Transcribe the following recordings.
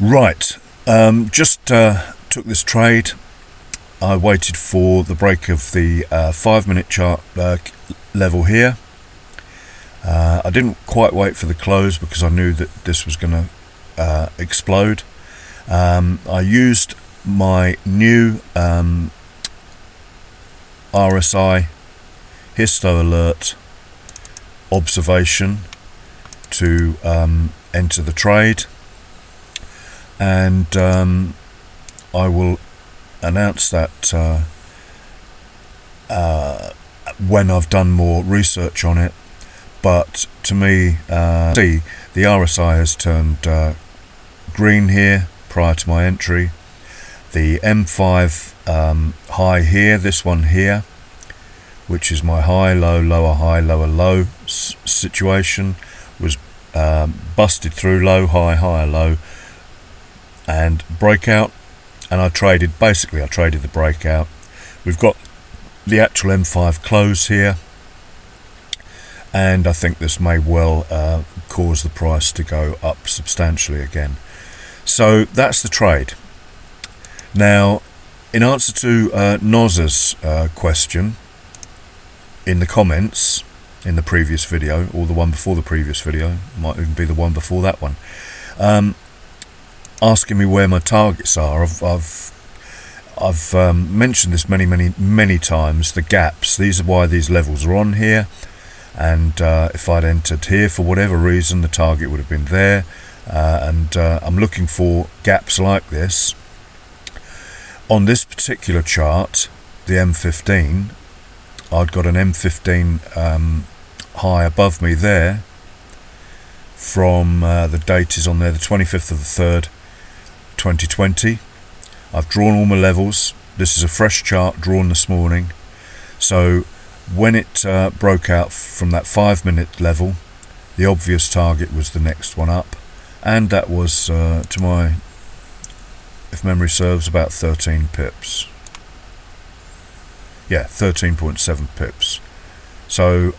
Right, just took this trade. I waited for the break of the 5-minute chart level here. I didn't quite wait for the close because I knew that this was going to explode. I used my new RSI histo alert observation to enter the trade, and I will announce that when I've done more research on it. But to me, see, the RSI has turned green here prior to my entry. The M5 high here, this one here, which is my high, low, low situation, was busted through low, high, low, and breakout. And I traded the breakout. We've got the actual M5 close here, and I think this may well cause the price to go up substantially again. So that's the trade. Now, in answer to Nozzer's question in the comments in the previous video, or the one before the previous video, might even be the one before that one, asking me where my targets are. I've mentioned this many times. The gaps. These are why these levels are on here. And if I'd entered here for whatever reason, the target would have been there. And I'm looking for gaps like this. On this particular chart, the M15, I'd got an M15 high above me there. From the date is on there, the 25th of the 3rd, 2020. I've drawn all my levels. This is a fresh chart drawn this morning. So when it broke out from that 5-minute level, the obvious target was the next one up, and that was to my, if memory serves, about 13 pips. Yeah, 13.7 pips. So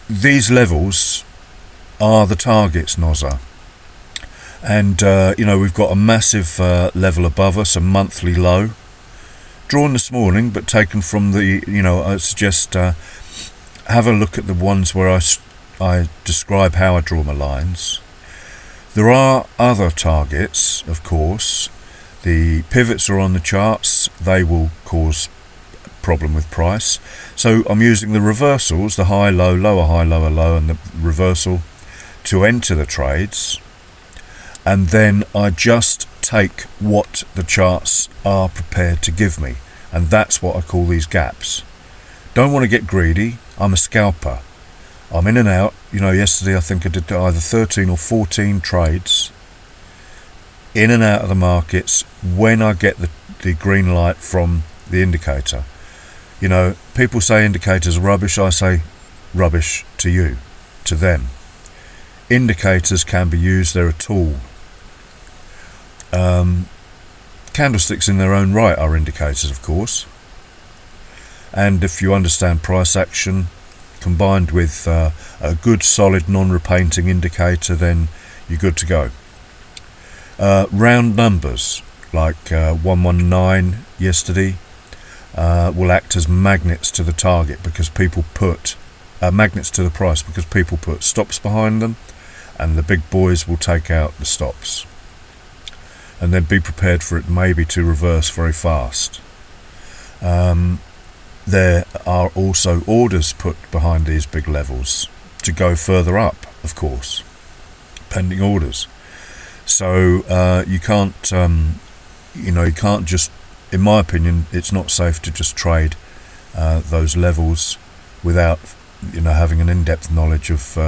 these levels are the targets, Nozzer. And we've got a massive level above us, a monthly low, drawn this morning, but taken from the, I suggest have a look at the ones where I describe how I draw my lines. There are other targets, of course. The pivots are on the charts. They will cause problem with price. So I'm using the reversals, the high, low, lower, high, lower, low, and the reversal to enter the trades. And then I just take what the charts are prepared to give me, and that's what I call these gaps. Don't want to get greedy. I'm a scalper. I'm in and out. Yesterday I think I did either 13 or 14 trades in and out of the markets when I get the green light from the indicator. People say indicators are rubbish. I say rubbish to you, to them. Indicators can be used. They're a tool. Candlesticks in their own right are indicators, of course, and if you understand price action combined with a good solid non-repainting indicator, then you're good to go. Round numbers like 119 yesterday will act as magnets to the target, because people put magnets to the price, because people put stops behind them, and the big boys will take out the stops. And then be prepared for it maybe to reverse very fast. There are also orders put behind these big levels to go further up, of course, pending orders. So you can't just, in my opinion, it's not safe to just trade those levels without having an in-depth knowledge of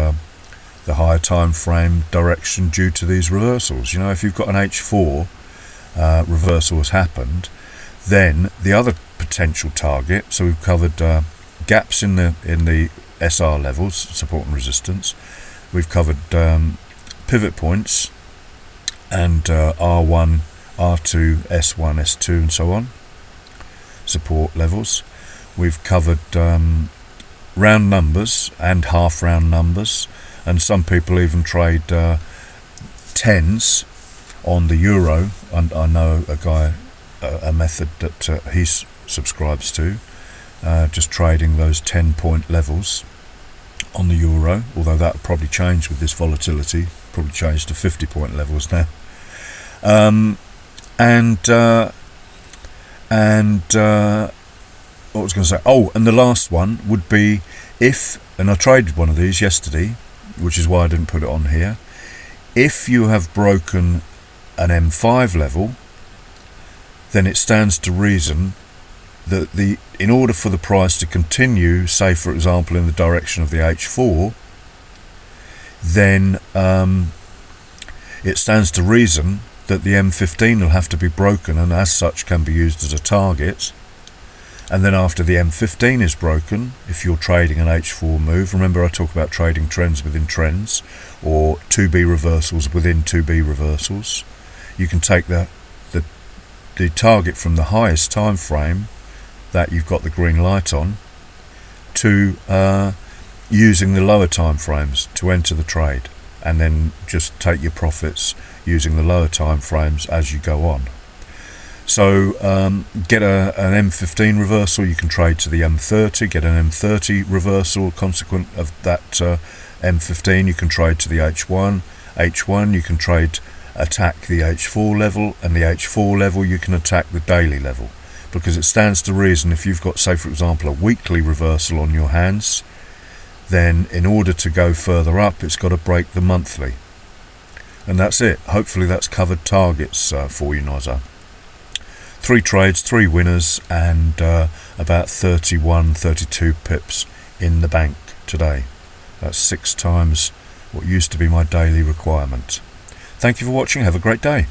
the higher time frame direction due to these reversals. If you've got an H4 reversal has happened, then the other potential target, so we've covered gaps in the SR levels, support and resistance, we've covered pivot points and R1, R2, S1, S2 and so on, support levels. We've covered round numbers and half round numbers, and some people even trade 10 tens on the euro. I know a guy, a method that he subscribes to, just trading those 10-point levels on the euro, although that will probably change with this volatility, probably change to 50-point levels now. What was I going to say? Oh, and the last one would be and I traded one of these yesterday, which is why I didn't put it on here. If you have broken an M5 level, then it stands to reason that in order for the price to continue, say for example in the direction of the H4, then it stands to reason that the M15 will have to be broken, and as such can be used as a target. And then after the M15 is broken, if you're trading an H4 move, remember I talk about trading trends within trends, or 2B reversals within 2B reversals, you can take the target from the highest time frame that you've got the green light on to using the lower time frames to enter the trade, and then just take your profits using the lower time frames as you go on. So get an M15 reversal, you can trade to the M30, get an M30 reversal consequent of that M15, you can trade to the H1, you can attack the H4 level, and the H4 level you can attack the daily level, because it stands to reason if you've got, say for example, a weekly reversal on your hands, then in order to go further up it's got to break the monthly. And that's it. Hopefully that's covered targets for you, Nozzer. 3 trades, 3 winners, and about 31-32 pips in the bank today. That's 6 times what used to be my daily requirement. Thank you for watching. Have a great day.